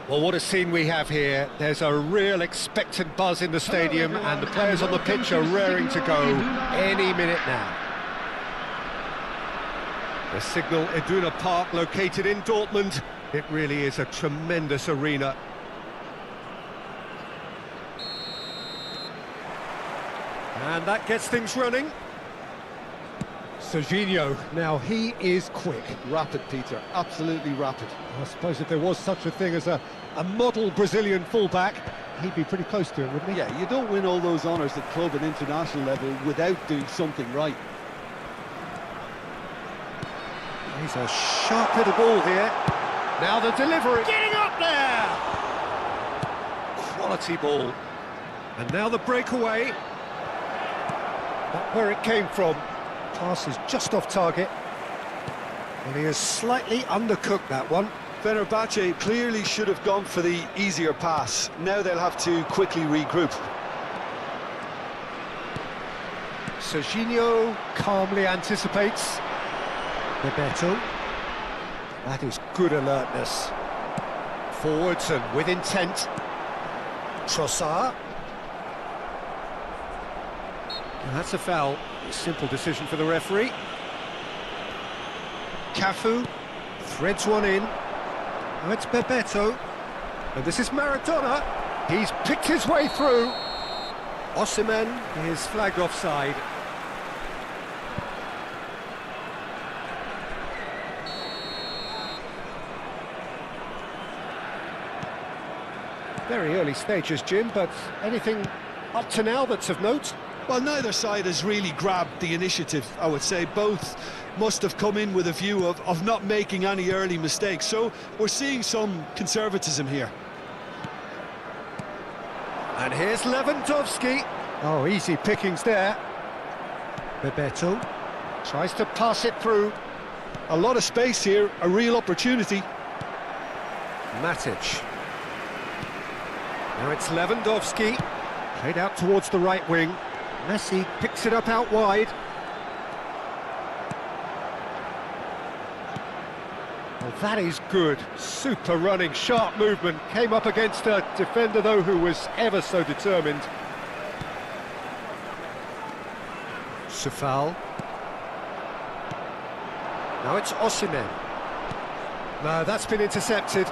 Well, what a scene we have here. There's a real expectant buzz in the stadium, and the players on the pitch are raring to go any minute now. The Signal Iduna Park, located in Dortmund. It really is a tremendous arena. And that gets things running. Serginho, now he is quick. Rapid, Peter, absolutely rapid. I suppose if there was such a thing as a model Brazilian fullback, he'd be pretty close to it, wouldn't he? Yeah, you don't win all those honours at club and international level without doing something right. He's a sharp little ball here. Now the delivery. Getting up there! Quality ball. And now the breakaway. Not where it came from. Pass is just off target. And he has slightly undercooked that one. Fenerbahce clearly should have gone for the easier pass. Now they'll have to quickly regroup. Serginho calmly anticipates. Bebeto. That is good alertness. Forwards and with intent. Trossard. And that's a foul. A simple decision for the referee. Cafu threads one in. Now it's Bebeto. And this is Maradona. He's picked his way through. Osimhen is flagged offside. Very early stages, Jim, but anything up to now that's of note? Well, neither side has really grabbed the initiative, I would say. Both must have come in with a view of not making any early mistakes. So we're seeing some conservatism here. And here's Lewandowski. Oh, easy pickings there. Bebeto tries to pass it through. A lot of space here, a real opportunity. Matic. Now it's Lewandowski. Played out towards the right wing. Messi picks it up out wide. Well, that is good. Super running, sharp movement. Came up against a defender, though, who was ever so determined. Finall. Now it's Osimhen. No, that's been intercepted.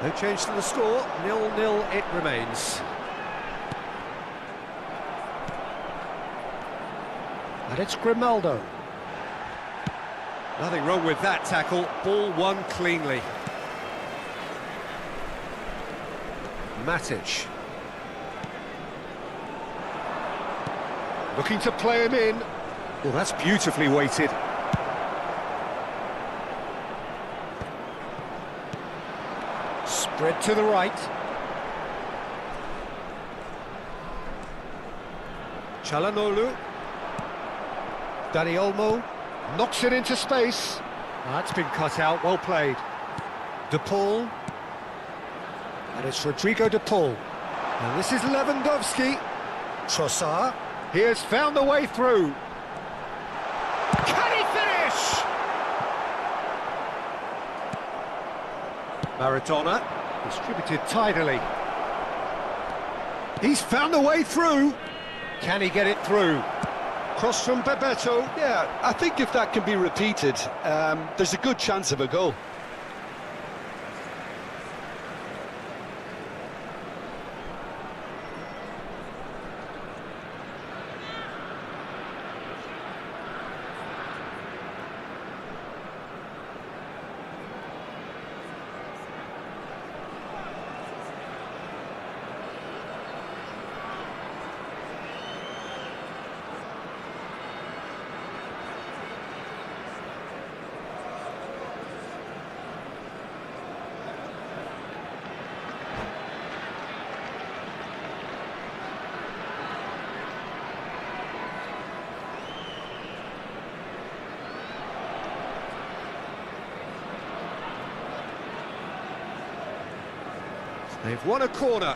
No change to the score. 0-0 it remains. And it's Grimaldo. Nothing wrong with that tackle. Ball won cleanly. Matic. Looking to play him in. Well, that's beautifully weighted. Spread to the right. Çalhanoğlu. Dani Olmo knocks it into space. That's been cut out, well played. De Paul. And it's Rodrigo De Paul. And this is Lewandowski. Trossard. He has found the way through. Can he finish? Maradona. Distributed tidily. He's found a way through. Can he get it through? Cross from Bebeto. Yeah, I think if that can be repeated, there's a good chance of a goal. They've won a corner.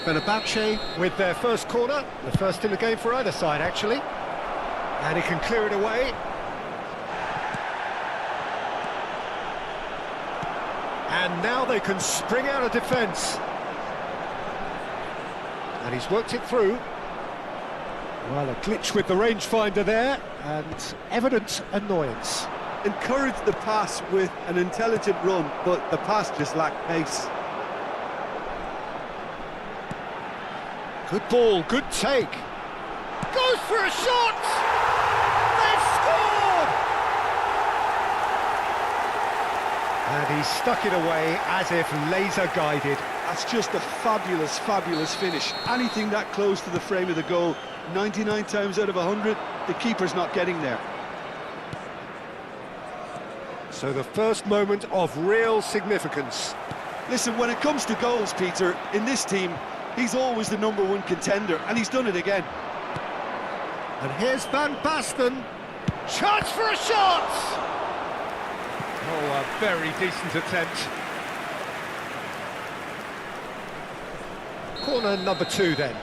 Fenerbahce with their first corner, the first in the game for either side, actually. And he can clear it away. And now they can spring out of defence. And he's worked it through. Well, a glitch with the rangefinder there, and evident annoyance. Encouraged the pass with an intelligent run, but the pass just lacked pace. Good ball, good take. Goes for a shot! They've scored! And he stuck it away as if laser-guided. That's just a fabulous, fabulous finish. Anything that close to the frame of the goal, 99 times out of 100, the keeper's not getting there. So the first moment of real significance. Listen, when it comes to goals, Peter, in this team, he's always the #1 contender, and he's done it again. And here's Van Basten. Chance for a shot! Oh, a very decent attempt. Corner number 2 then.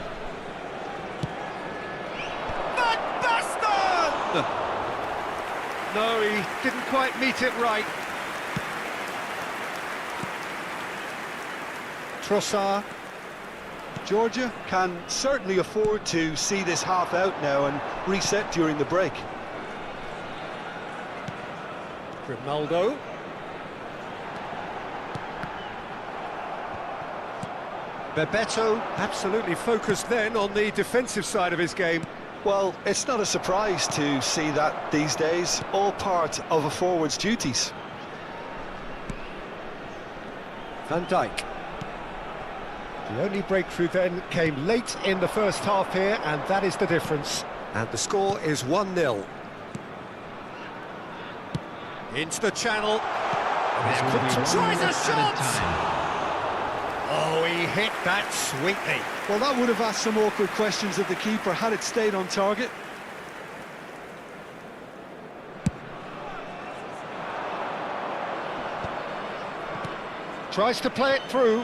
Van Basten! No, he didn't quite meet it right. Trossard. Georgia can certainly afford to see this half out now and reset during the break. Ronaldo. Bebeto absolutely focused then on the defensive side of his game. Well, it's not a surprise to see that these days, all part of a forward's duties. Van Dijk. The only breakthrough then came late in the first half here, and that is the difference. And the score is 1-0. Into the channel. Tries a shot! Oh, he hit that sweetly. Well, that would have asked some awkward questions of the keeper had it stayed on target. Tries to play it through.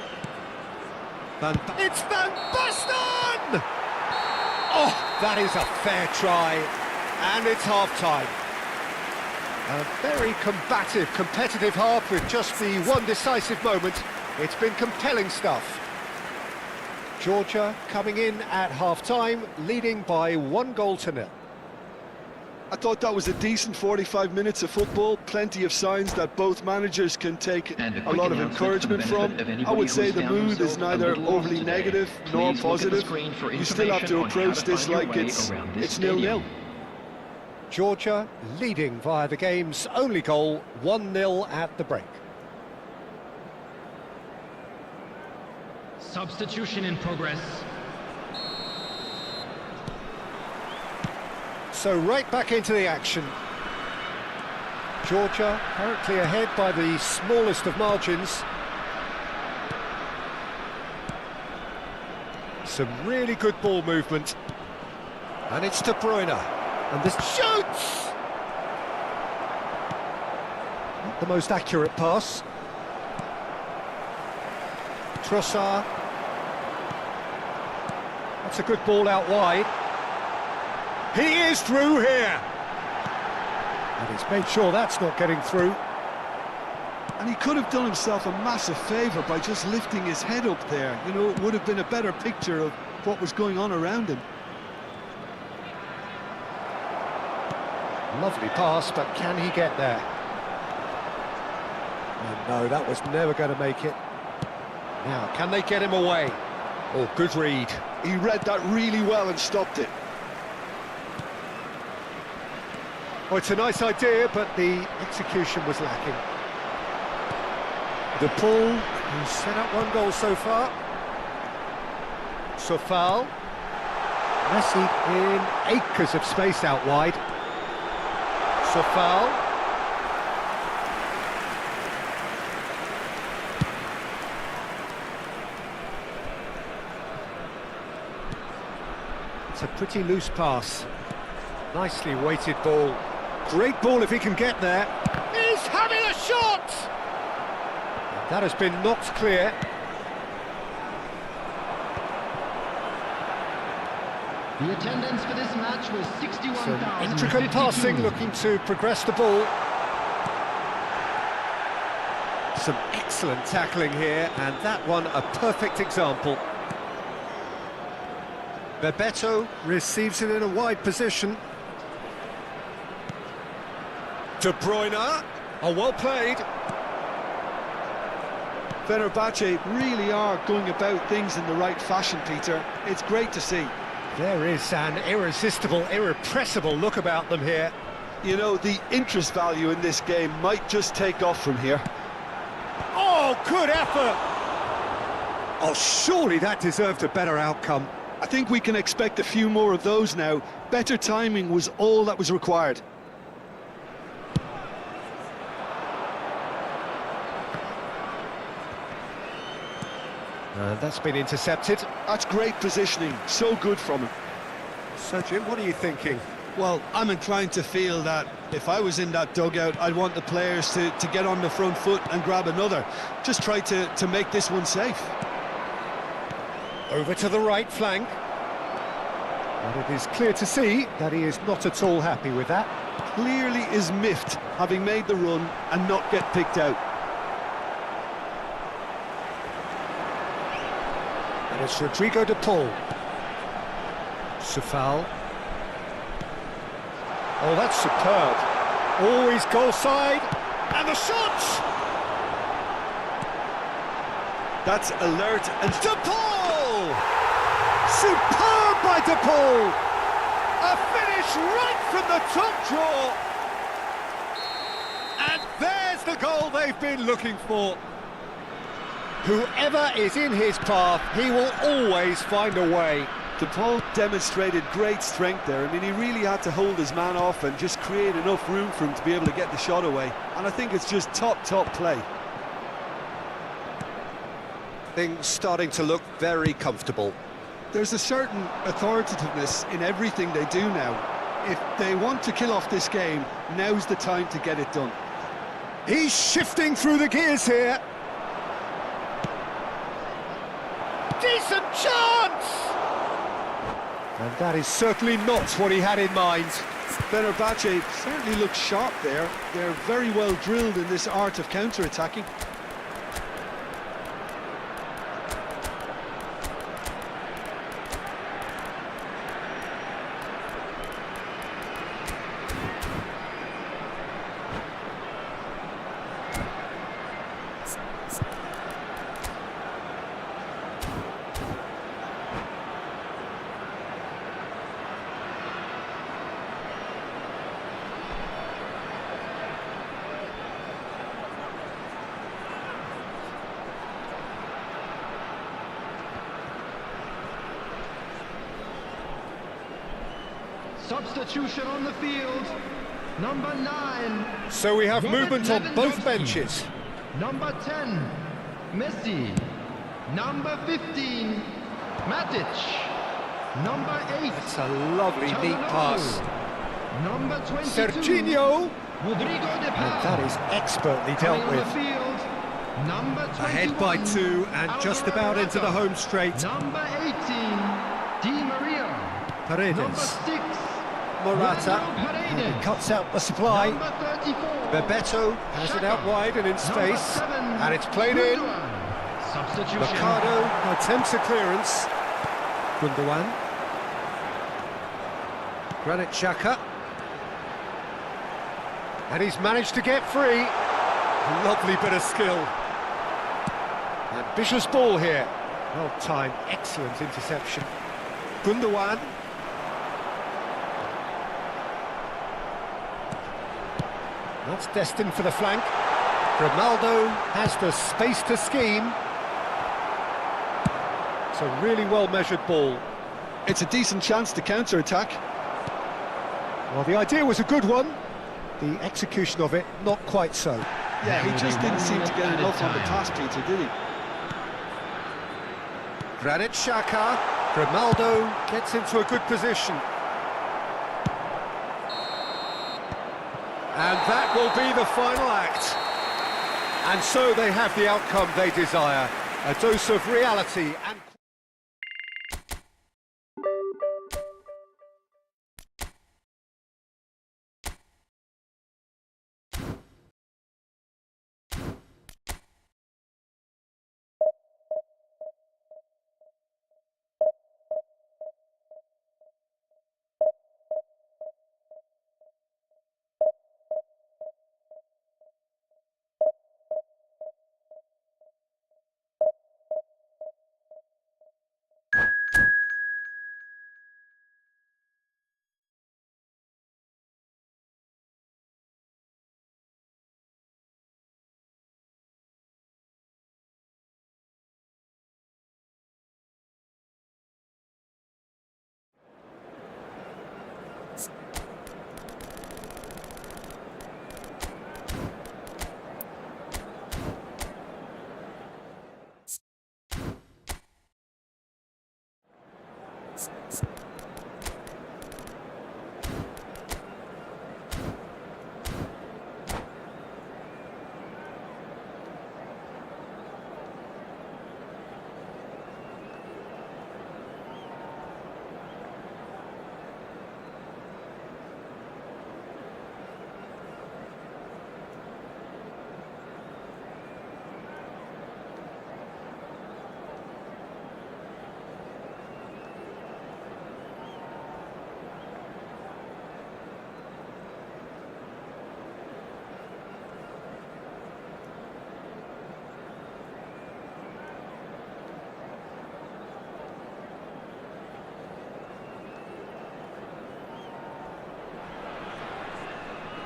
It's Van Basten! Oh, that is a fair try. And it's half-time. A very combative, competitive half with just the one decisive moment. It's been compelling stuff. Georgia coming in at half-time, leading by 1-0. I thought that was a decent 45 minutes of football, plenty of signs that both managers can take a lot of encouragement from. I would say the mood is neither overly negative nor positive. You still have to approach this like it's 0-0. Georgia leading via the game's only goal, 1-0 at the break. Substitution in progress. So right back into the action. Georgia currently ahead by the smallest of margins. Some really good ball movement. And it's De Bruyne. And this shoots! Not the most accurate pass. Trossard. That's a good ball out wide. He is through here! And he's made sure that's not getting through. And he could have done himself a massive favour by just lifting his head up there. You know, it would have been a better picture of what was going on around him. Lovely pass, but can he get there? Oh, no, that was never going to make it. Now, can they get him away? Oh, good read. He read that really well and stopped it. Oh, it's a nice idea, but the execution was lacking. De Paul, who's set up 1 goal so far. Finall. Messi in acres of space out wide. Finall. It's a pretty loose pass. Nicely weighted ball. Great ball if he can get there. He's having a shot! That has been knocked clear. The attendance for this match was 61,000. Intricate passing, looking to progress the ball. Some excellent tackling here, and that one a perfect example. Bebeto receives it in a wide position. De Bruyne, oh, well played. Fenerbahce really are going about things in the right fashion, Peter. It's great to see. There is an irresistible, irrepressible look about them here. You know, the interest value in this game might just take off from here. Oh, good effort! Oh, surely that deserved a better outcome. I think we can expect a few more of those now. Better timing was all that was required. That's been intercepted. That's great positioning, so good from him. So, Jim, what are you thinking? Well, I'm inclined to feel that if I was in that dugout, I'd want the players to get on the front foot and grab another. Just try to make this one safe. Over to the right flank. And it is clear to see that he is not at all happy with that. Clearly is miffed, having made the run and not get picked out. And it's Rodrigo de Paul. Finall. Oh, that's superb. Always goal side. And the shot! That's alert and... De Paul! Superb by De Paul! A finish right from the top draw! And there's the goal they've been looking for. Whoever is in his path, he will always find a way. De Paul demonstrated great strength there. I mean, he really had to hold his man off and just create enough room for him to be able to get the shot away. And I think it's just top play. Things starting to look very comfortable. There's a certain authoritativeness in everything they do now. If they want to kill off this game, now's the time to get it done. He's shifting through the gears here. Decent chance! And that is certainly not what he had in mind. Fenerbahce certainly looks sharp there. They're very well drilled in this art of counter-attacking. Substitution on the field. Number 9. So we have movement on both Lewandowski. benches. Number 10, Messi. Number 15, Matic. Number 8, It's a lovely, neat pass. Number 22, Serginho. Rodrigo de Paul. And that is expertly dealt On the with. field, number 21, Ahead by 2 and just about into the home straight. Number 18, Di Maria. Number Paredes. 6, Morata. Paredes. And he cuts out the supply. Number 34, Bebeto has it out wide and in Number space. 7, And it's played in. Gundogan. Substitution. Mercado attempts a clearance. Gundogan. Granit Xhaka. And he's managed to get free. Lovely bit of skill. Ambitious ball here. Well timed, excellent interception. Gundogan. That's destined for the flank. Ronaldo has the space to scheme. It's a really well-measured ball. It's a decent chance to counter-attack. Well, the idea was a good one. The execution of it, not quite so. Yeah, he just didn't seem to get enough on the task, Peter, did he? Granit Xhaka. Ronaldo gets into a good position. And that will be the final act. And so they have the outcome they desire. A dose of reality and...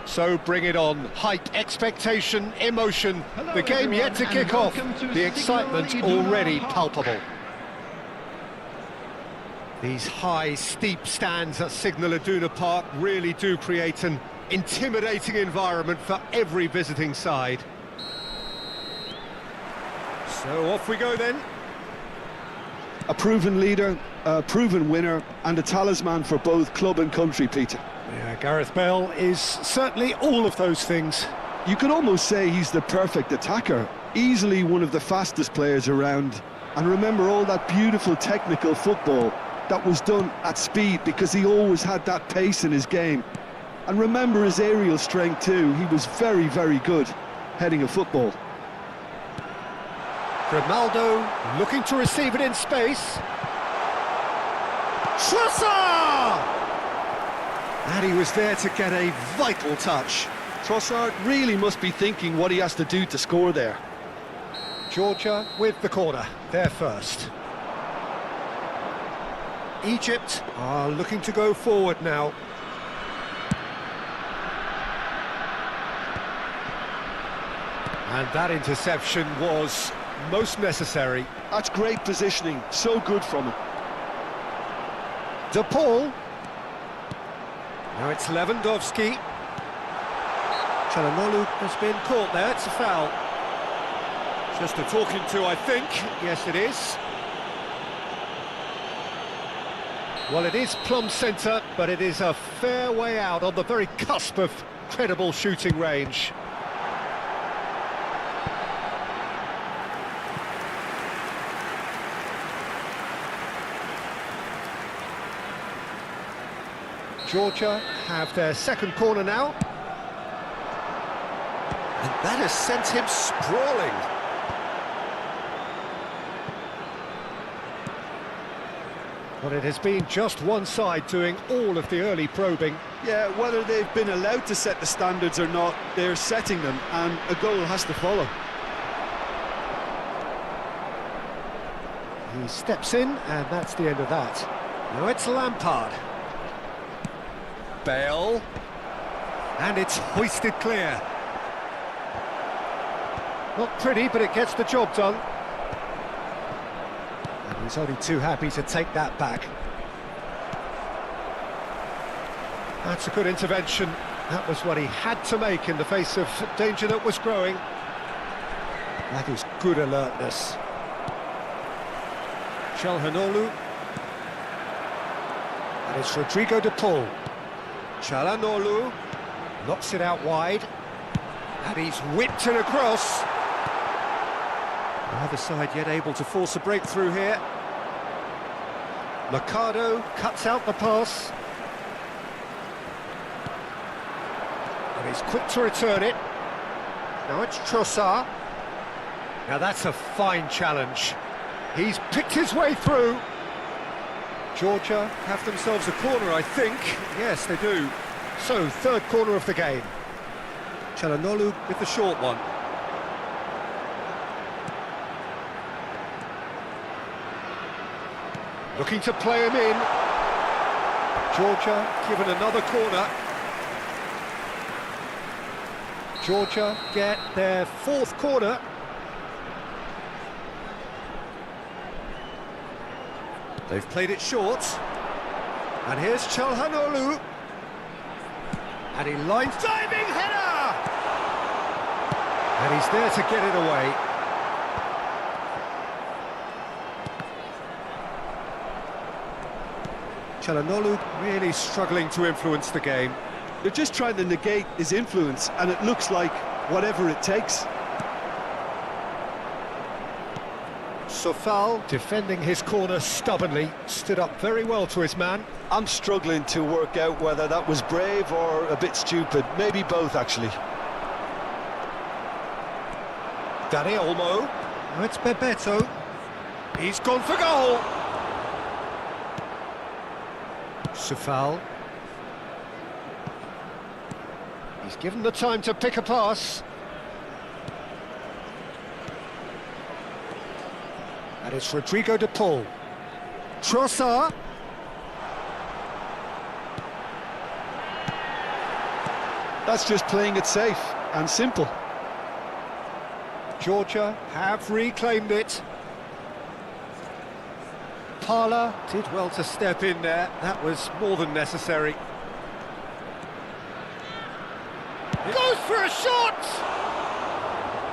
So bring it on. Hype, expectation, emotion. Hello, the game everyone, yet to kick off. The excitement already palpable. These high, steep stands at Signal Iduna Park really do create an intimidating environment for every visiting side. So off we go then. A proven leader, a proven winner, and a talisman for both club and country, Peter. Yeah, Gareth Bale is certainly all of those things. You could almost say he's the perfect attacker, easily one of the fastest players around. And remember all that beautiful technical football that was done at speed, because he always had that pace in his game. And remember his aerial strength too. He was very, very good heading a football. Ronaldo looking to receive it in space. Trossard! And he was there to get a vital touch. Trossard really must be thinking what he has to do to score there. Georgia with the corner, there first. Egypt are looking to go forward now. And that interception was most necessary. That's great positioning, so good from him. De Paul. Now it's Lewandowski. Çalhanoğlu has been caught there, it's a foul. Just a talking to, I think. Yes, it is. Well, it is plumb centre, but it is a fair way out on the very cusp of credible shooting range. Georgia have their second corner now. And that has sent him sprawling. But it has been just one side doing all of the early probing. Yeah, whether they've been allowed to set the standards or not, they're setting them, and a goal has to follow. He steps in, and that's the end of that. Now it's Lampard. Bale. And it's hoisted clear. Not pretty, but it gets the job done. And he's only too happy to take that back. That's a good intervention. That was what he had to make in the face of danger that was growing. That is good alertness. Çalhanoğlu. And it's Rodrigo de Paul. Çalhanoğlu knocks it out wide. And he's whipped it across. Neither side yet able to force a breakthrough here. Mercado cuts out the pass. And he's quick to return it. Now it's Trossard. Now that's a fine challenge. He's picked his way through. Georgia have themselves a corner, I think. Yes, they do. So, third corner of the game. Çalhanoğlu with the short one. Looking to play him in. Georgia given another corner. Georgia get their fourth corner. They've played it short. And here's Çalhanoğlu. And he lines diving header! And he's there to get it away. Çalhanoğlu really struggling to influence the game. They're just trying to negate his influence, and it looks like whatever it takes. Finall, defending his corner stubbornly, stood up very well to his man. I'm struggling to work out whether that was brave or a bit stupid. Maybe both, actually. Dani Olmo. Now it's Bebeto. He's gone for goal. Finall. He's given the time to pick a pass. And it's Rodrigo de Paul. Trossard. That's just playing it safe and simple. Georgia have reclaimed it. Parla did well to step in there. That was more than necessary. Goes for a shot!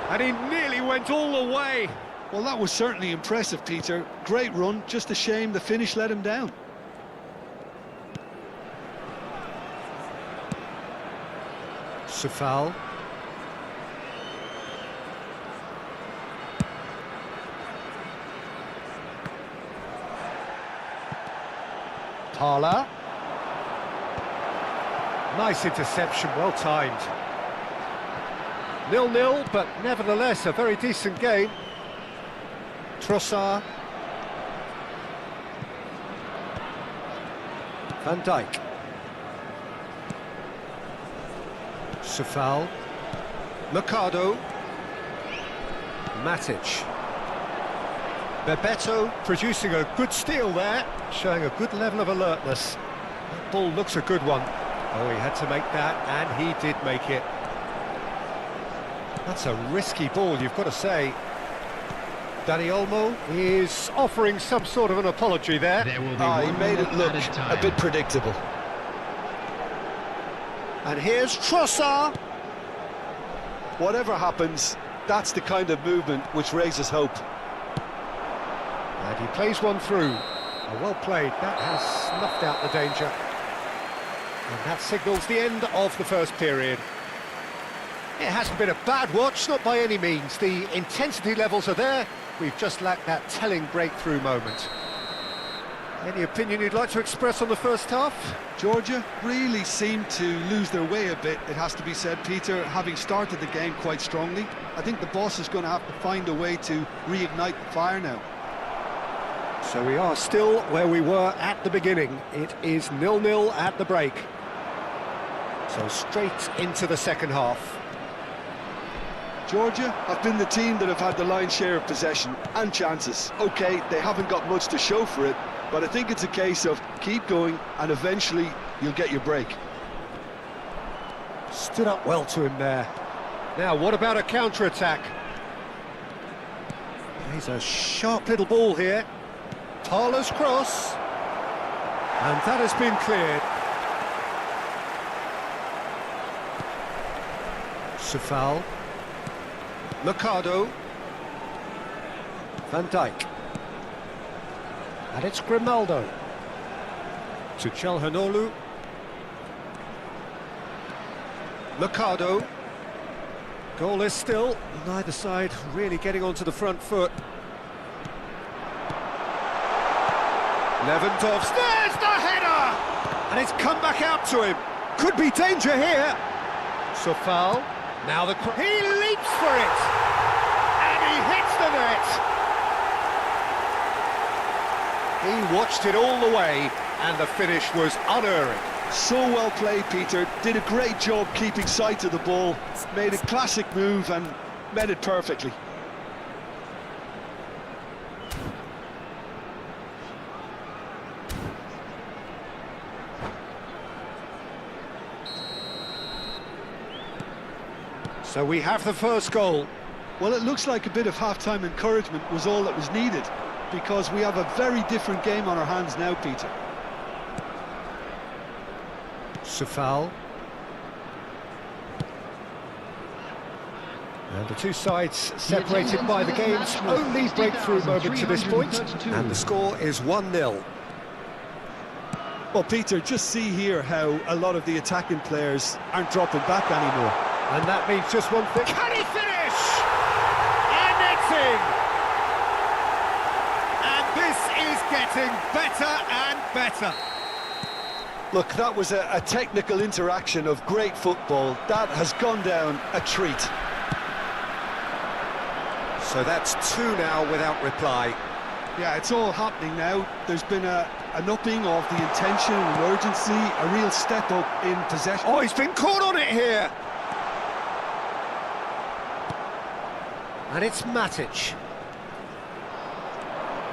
And he nearly went all the way. Well, that was certainly impressive, Peter. Great run, just a shame the finish let him down. Finall. Parla. Nice interception, well timed. 0-0, but nevertheless a very decent game. Trossard. Van Dijk. Finall. Mercado. Matic. Bebeto producing a good steal there, showing a good level of alertness. That ball looks a good one. Oh, he had to make that, and he did make it. That's a risky ball, you've got to say. Dani Olmo is offering some sort of an apology there. He made it look a bit predictable. And here's Trossard. Whatever happens, that's the kind of movement which raises hope. And he plays one through. Well played, that has snuffed out the danger. And that signals the end of the first period. It hasn't been a bad watch, not by any means. The intensity levels are there. We've just lacked that telling breakthrough moment. Any opinion you'd like to express on the first half? Georgia really seemed to lose their way a bit, it has to be said, Peter, having started the game quite strongly. I think the boss is going to have to find a way to reignite the fire now. So we are still where we were at the beginning. It is 0-0 at the break. So straight into the second half. Georgia have been the team that have had the lion's share of possession and chances. OK, they haven't got much to show for it, but I think it's a case of keep going and eventually you'll get your break. Stood up well to him there. Now, what about a counter-attack? He's a sharp little ball here. Parla's cross. And that has been cleared. Finall. Mercado. Van Dijk. And it's Grimaldo. To Çalhanoğlu. Mercado. Goal is still, neither side really getting onto the front foot. Lewandowski, there's the header! And it's come back out to him. Could be danger here. So foul. Now he leaps for it! And he hits the net! He watched it all the way, and the finish was unerring. So well played, Peter. Did a great job keeping sight of the ball. Made a classic move and met it perfectly. So we have the first goal. Well, it looks like a bit of half-time encouragement was all that was needed, because we have a very different game on our hands now, Peter. Foul. And the two sides separated by the game's only breakthrough moment to this point, and the score is 1-0. Well, Peter, just see here how a lot of the attacking players aren't dropping back anymore. And that means just one thing. Can he finish? And it's in! And this is getting better and better. Look, that was a technical interaction of great football. That has gone down a treat. So that's two now without reply. Yeah, it's all happening now. There's been an upping of the intention and urgency, a real step up in possession. Oh, he's been caught on it here! And it's Matic.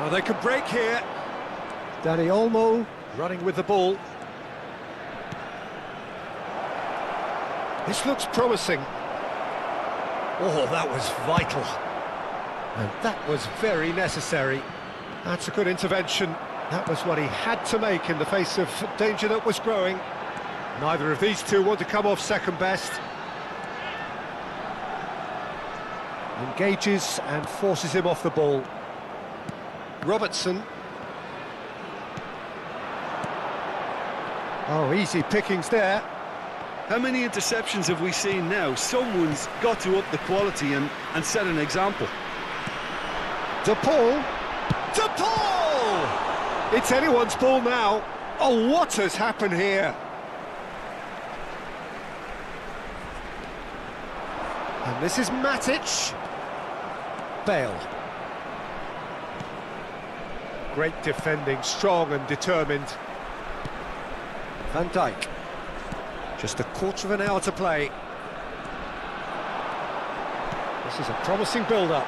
Oh, they could break here. Dani Olmo running with the ball. This looks promising. Oh, that was vital. And that was very necessary. That's a good intervention. That was what he had to make in the face of danger that was growing. Neither of these two want to come off second best. Engages and forces him off the ball. Robertson. Oh, easy pickings there. How many interceptions have we seen now? Someone's got to up the quality and set an example. De Paul! It's anyone's ball now. Oh, what has happened here? And this is Matic. Bale. Great defending, strong and determined. Van Dijk. Just a quarter of an hour to play. This is a promising build-up.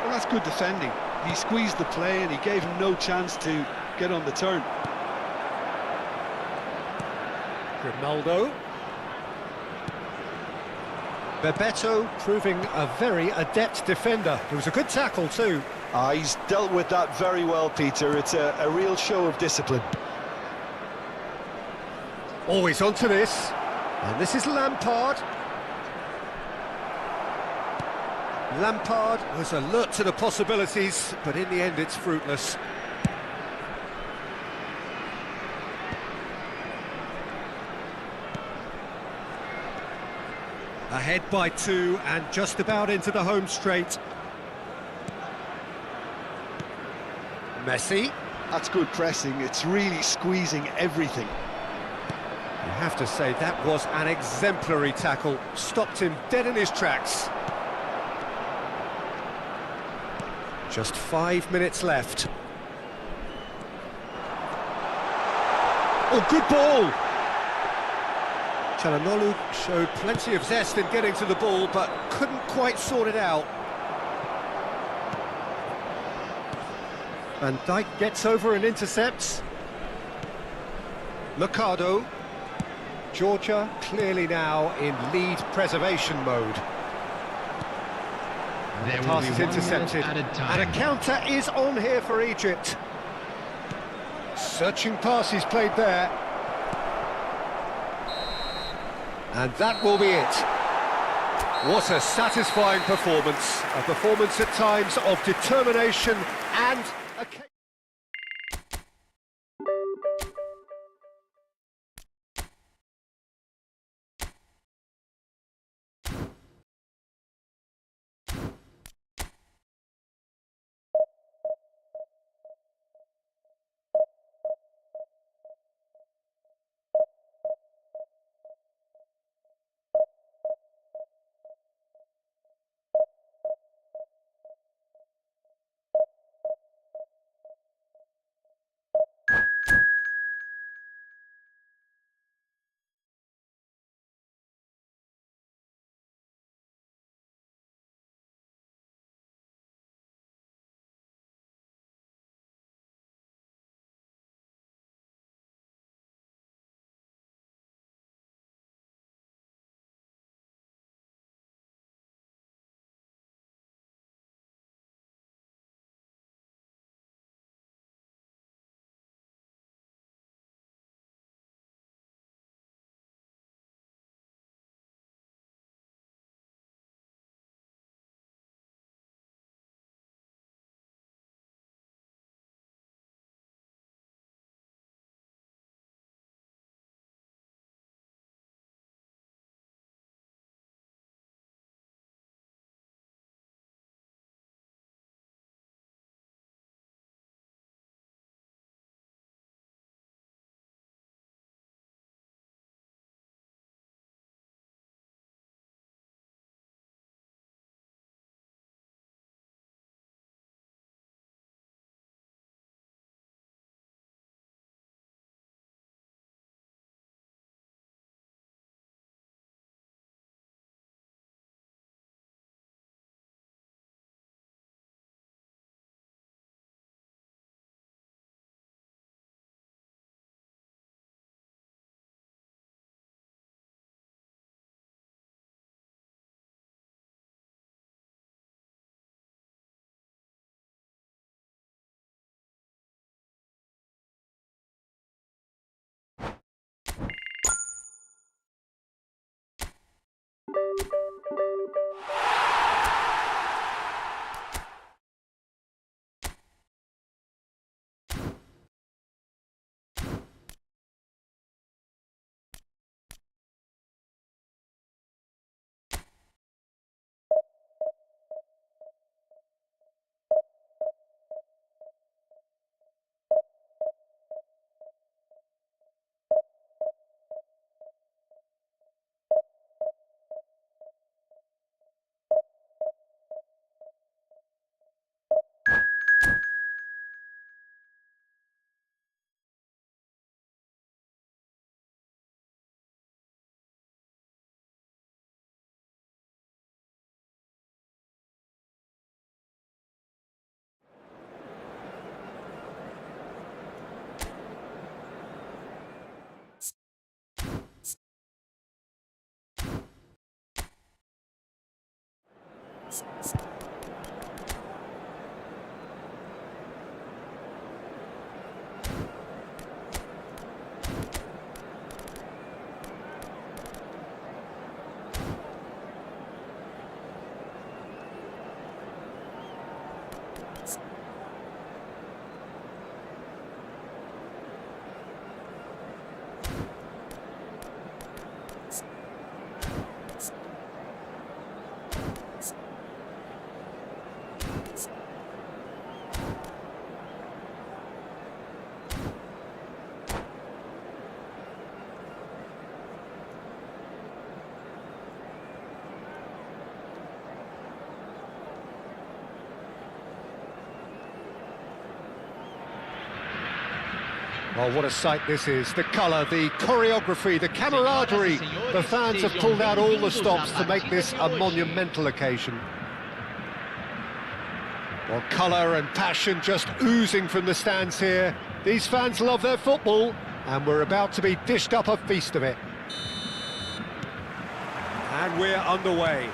Well, that's good defending. He squeezed the play and he gave him no chance to get on the turn. Ronaldo. Bebeto proving a very adept defender. It was a good tackle too. He's dealt with that very well, Peter. It's a real show of discipline. Always onto this. And this is Lampard. Lampard was alert to the possibilities, but in the end it's fruitless. Ahead by two and just about into the home straight. Messi. That's good pressing. It's really squeezing everything. You have to say that was an exemplary tackle. Stopped him dead in his tracks. Just 5 minutes left. Oh, good ball! Çalhanoğlu showed plenty of zest in getting to the ball, but couldn't quite sort it out. Van Dijk gets over and intercepts. Mercado. Georgia clearly now in lead preservation mode. The pass is intercepted, and a counter is on here for Egypt. Searching pass is played there. And that will be it. What a satisfying performance. A performance at times of determination and a... Oh, what a sight this is. The colour, the choreography, the camaraderie. The fans have pulled out all the stops to make this a monumental occasion. Well, colour and passion just oozing from the stands here. These fans love their football, and we're about to be dished up a feast of it. And we're underway.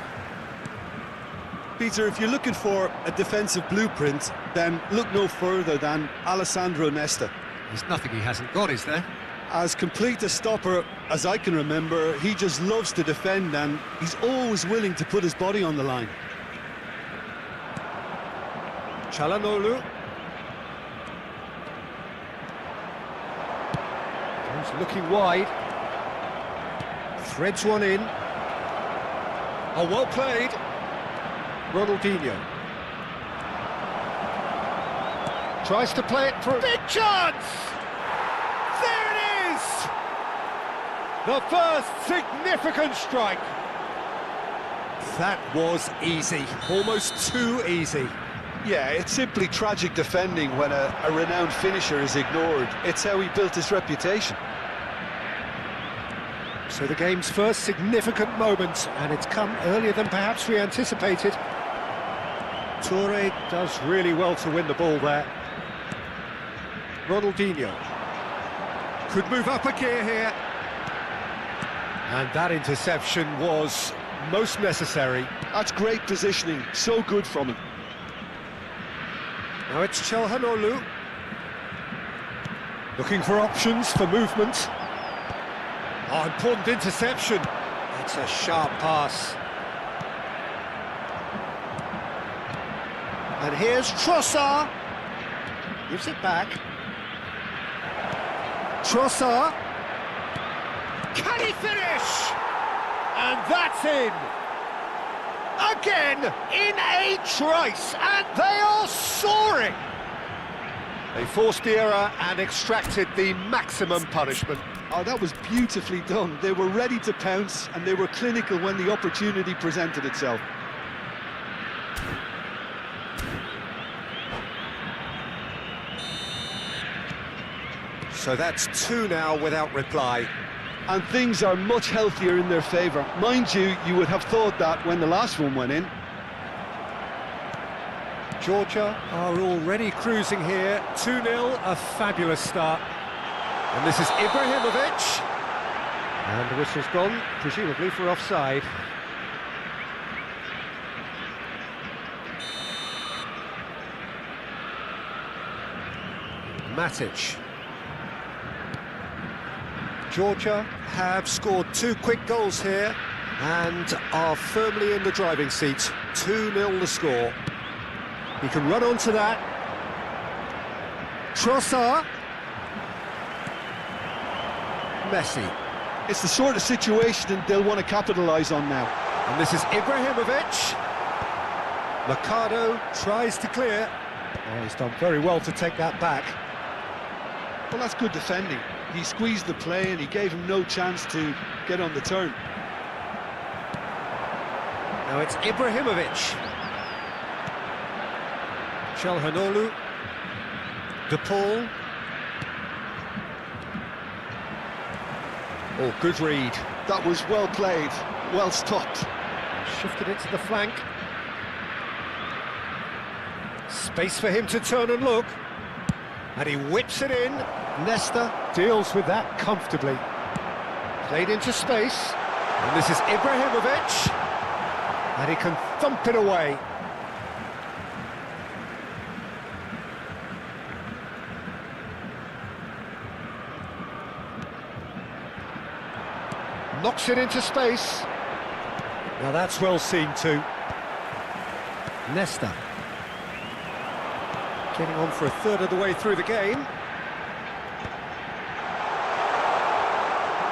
Peter, if you're looking for a defensive blueprint, then look no further than Alessandro Nesta. There's nothing he hasn't got, is there? As complete a stopper as I can remember, he just loves to defend, and he's always willing to put his body on the line. Çalhanoğlu. He's looking wide. Threads one in. Oh, well played. Ronaldinho. Tries to play it through. Big chance! There it is! The first significant strike. That was easy. Almost too easy. Yeah, it's simply tragic defending when a renowned finisher is ignored. It's how he built his reputation. So the game's first significant moment, and it's come earlier than perhaps we anticipated. Toure does really well to win the ball there. Ronaldinho could move up a gear here, and that interception was most necessary. That's great positioning, so good from him. Now it's Çalhanoğlu looking for options for movement. Oh, important interception. It's a sharp pass. And here's Trossard. Gives it back. Trossard. Can he finish? And that's in. Again, in a trice, and they are soaring. They forced the error and extracted the maximum punishment. Oh, that was beautifully done. They were ready to pounce, and they were clinical when the opportunity presented itself. So that's two now without reply. And things are much healthier in their favour. Mind you, you would have thought that when the last one went in. Georgia are already cruising here. 2-0, a fabulous start. And this is Ibrahimovic. And the whistle's gone, presumably for offside. Matic. Georgia have scored two quick goals here and are firmly in the driving seat. 2-0 the score. He can run onto that. Trossard. Messi. It's the sort of situation they'll want to capitalise on now. And this is Ibrahimovic. Mercado tries to clear. Oh, he's done very well to take that back. Well, that's good defending. He squeezed the play and he gave him no chance to get on the turn. Now it's Ibrahimovic. Çalhanoğlu. De Paul. Oh, good read. That was well played, well stopped. Shifted it to the flank. Space for him to turn and look. And he whips it in. Nesta deals with that comfortably. Played into space. And this is Ibrahimovic. And he can thump it away. Knocks it into space. Now that's well seen too. Nesta. Getting on for a third of the way through the game.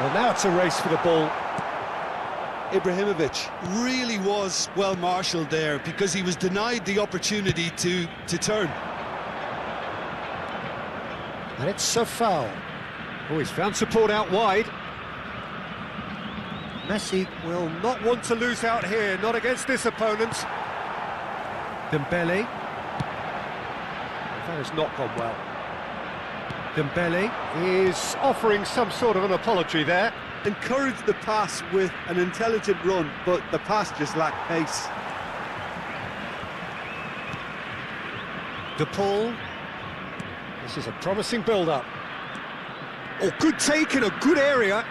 Well, now it's a race for the ball. Ibrahimovic really was well marshalled there because he was denied the opportunity to turn. And it's a foul. Oh, he's found support out wide. Messi will not want to lose out here, not against this opponent. Dembele. That has not gone well. Dembele is offering some sort of an apology there. Encouraged the pass with an intelligent run, but the pass just lacked pace. De Paul. This is a promising build-up. Oh, good take in a good area.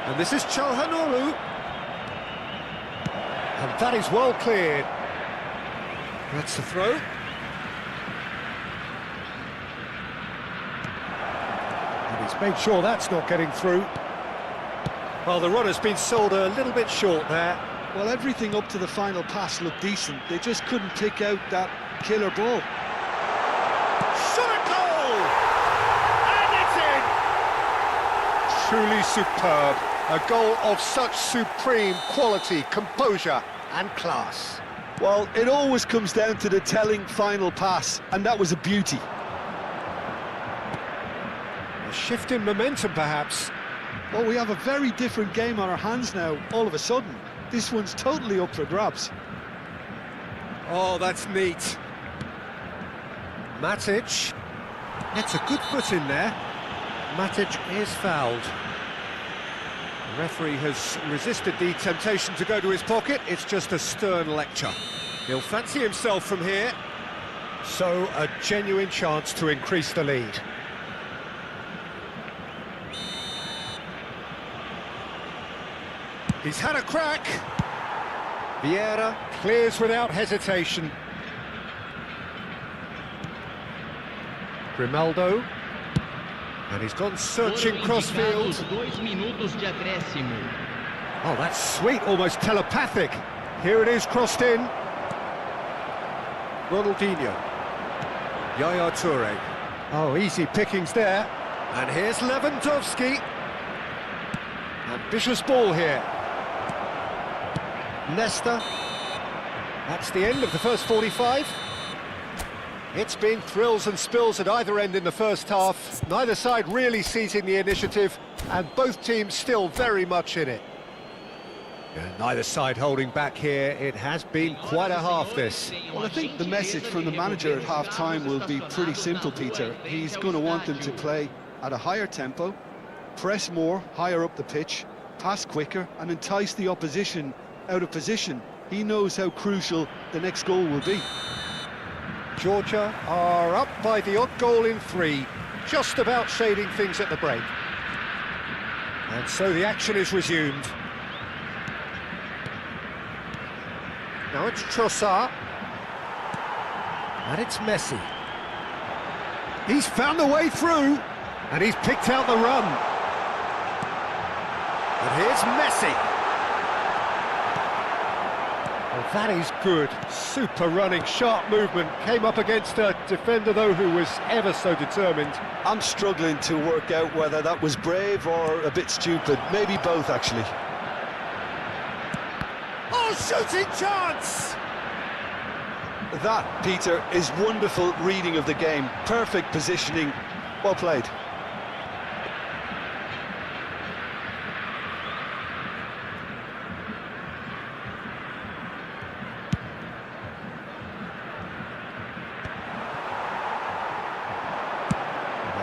And this is Çalhanoğlu. And that is well cleared. That's the throw. And he's made sure that's not getting through. Well, the run has been sold a little bit short there. Well, everything up to the final pass looked decent. They just couldn't pick out that killer ball. Shot at goal! And it's in! Truly superb. A goal of such supreme quality, composure and class. Well, it always comes down to the telling final pass, and that was a beauty. A shift in momentum, perhaps. Well, we have a very different game on our hands now, all of a sudden. This one's totally up for grabs. Oh, that's neat. Matic. It's a good foot in there. Matic is fouled. The referee has resisted the temptation to go to his pocket. It's just a stern lecture. He'll fancy himself from here. So, a genuine chance to increase the lead. He's had a crack. Vieira clears without hesitation. Grimaldo. And he's gone searching crossfield. Oh, that's sweet, almost telepathic. Here it is, crossed in. Ronaldinho. Yaya Toure. Oh, easy pickings there. And here's Lewandowski. Ambitious ball here. Nesta. That's the end of the first 45. It's been thrills and spills at either end in the first half. Neither side really seizing the initiative, and both teams still very much in it. And neither side holding back here. It has been quite a half, this. Well, I think the message from the manager at half-time will be pretty simple, Peter. He's going to want them to play at a higher tempo, press more, higher up the pitch, pass quicker, and entice the opposition out of position. He knows how crucial the next goal will be. Georgia are up by the odd goal in 3, just about shading things at the break. And so the action is resumed. Now it's Trossard. And it's Messi. He's found the way through, and he's picked out the run. And here's Messi. Oh, that is good. Super running, sharp movement. Came up against a defender, though, who was ever so determined. I'm struggling to work out whether that was brave or a bit stupid. Maybe both, actually. Oh, shooting chance! That, Peter, is wonderful reading of the game. Perfect positioning. Well played.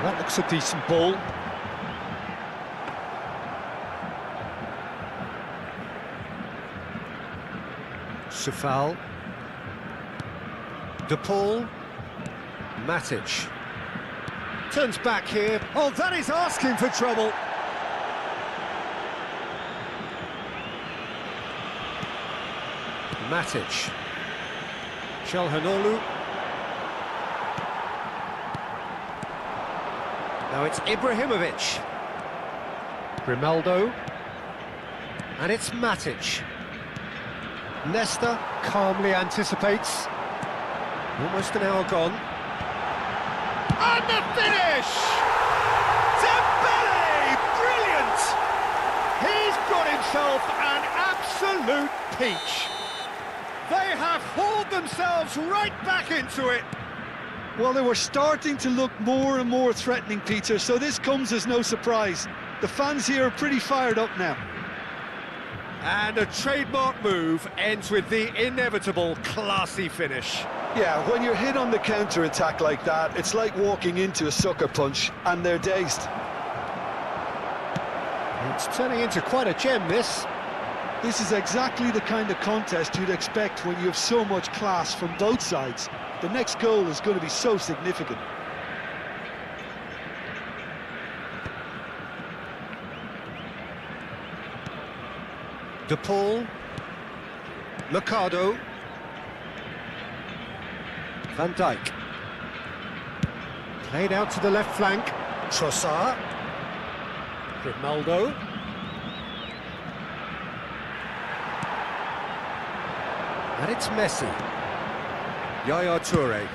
That looks a decent ball. Finall. De Paul. Matic. Turns back here. Oh, that is asking for trouble. Matic. Çalhanoğlu. Now it's Ibrahimovic. Grimaldo. And it's Matic. Nesta calmly anticipates. Almost an hour gone. And the finish! Dembele! Brilliant! He's got himself an absolute peach. They have hauled themselves right back into it. Well, they were starting to look more and more threatening, Peter, so this comes as no surprise. The fans here are pretty fired up now. And a trademark move ends with the inevitable classy finish. Yeah, when you're hit on the counter-attack like that, it's like walking into a sucker punch, and they're dazed. It's turning into quite a gem, this. This is exactly the kind of contest you'd expect when you have so much class from both sides. The next goal is going to be so significant. De Paul. Mercado. Van Dijk. Played out to the left flank. Trossard. Grimaldo. And it's Messi. Yaya Toure.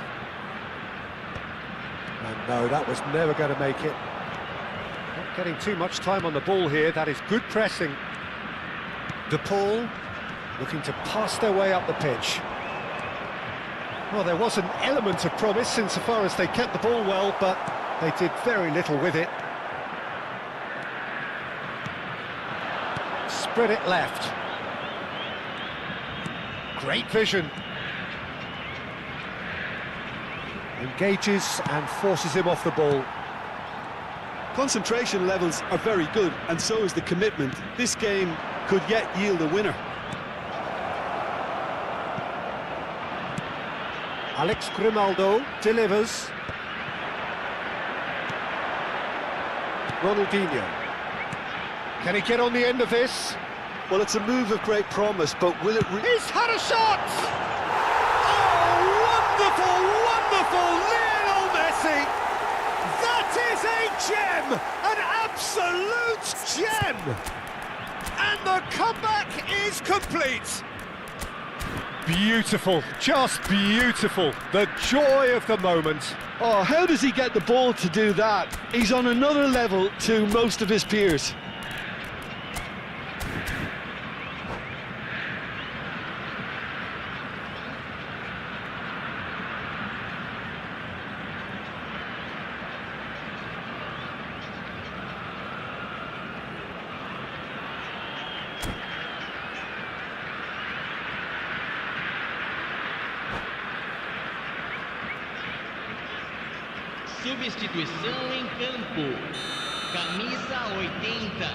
And no, that was never going to make it. Not getting too much time on the ball here. That is good pressing. De Paul looking to pass their way up the pitch. Well, there was an element of promise insofar as they kept the ball well, but they did very little with it. Spread it left. Great vision. Engages and forces him off the ball. Concentration levels are very good, and so is the commitment. This game could yet yield a winner. Alex Grimaldo delivers. Ronaldinho. Can he get on the end of this? Well, it's a move of great promise, but will it... He's had a shot! Oh, wonderful, wonderful Lionel Messi! That is a gem! An absolute gem! And the comeback is complete! Beautiful, just beautiful. The joy of the moment. Oh, how does he get the ball to do that? He's on another level to most of his peers. Substituição em campo. Camisa 80.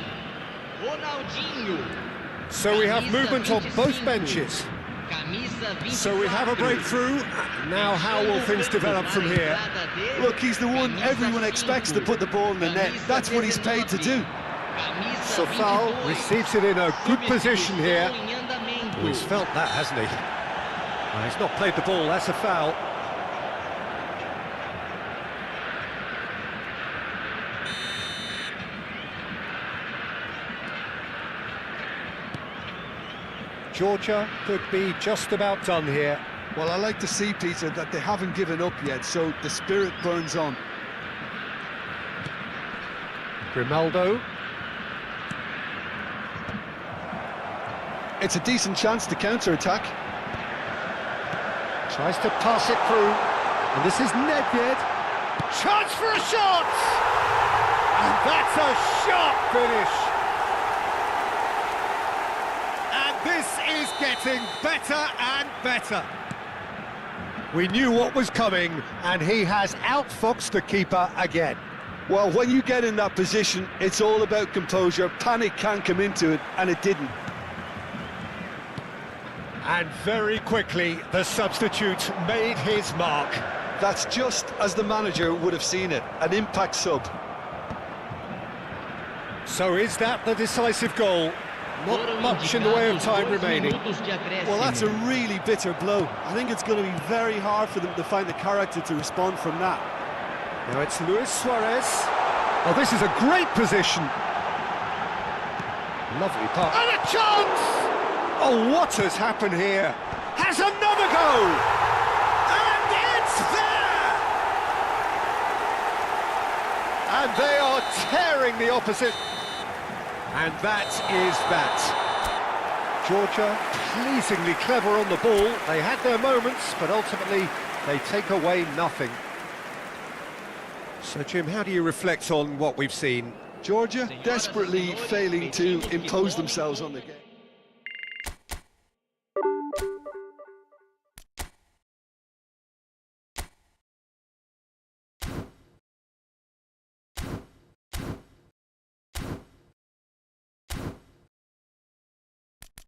Ronaldinho. So we have movement on both benches. So we have a breakthrough. Now how will things develop from here? Look, he's the one everyone expects to put the ball in the net. That's what he's paid to do. So Finall receives it in a good position here. Oh, he's felt that, hasn't he? Well, he's not played the ball, that's a foul. Georgia could be just about done here. Well, I like to see, Peter, that they haven't given up yet, so the spirit burns on. Grimaldo. It's a decent chance to counter-attack. Tries to pass it through. And this is Nedved. Chance for a shot! And that's a sharp finish. This is getting better and better. We knew what was coming, and he has outfoxed the keeper again. Well, when you get in that position, it's all about composure. Panic can't come into it, and it didn't. And very quickly, the substitute made his mark. That's just as the manager would have seen it, an impact sub. So is that the decisive goal? Not much in the way of time remaining. Well, that's a really bitter blow. I think it's going to be very hard for them to find the character to respond from that. Now it's Luis Suarez. Oh, this is a great position. Lovely pass. And a chance! Oh, what has happened here? Has another go! And it's there! And they are tearing the opposite. And that is that. Georgia, pleasingly clever on the ball. They had their moments, but ultimately they take away nothing. So, Jim, how do you reflect on what we've seen? Georgia desperately failing to impose themselves on the game.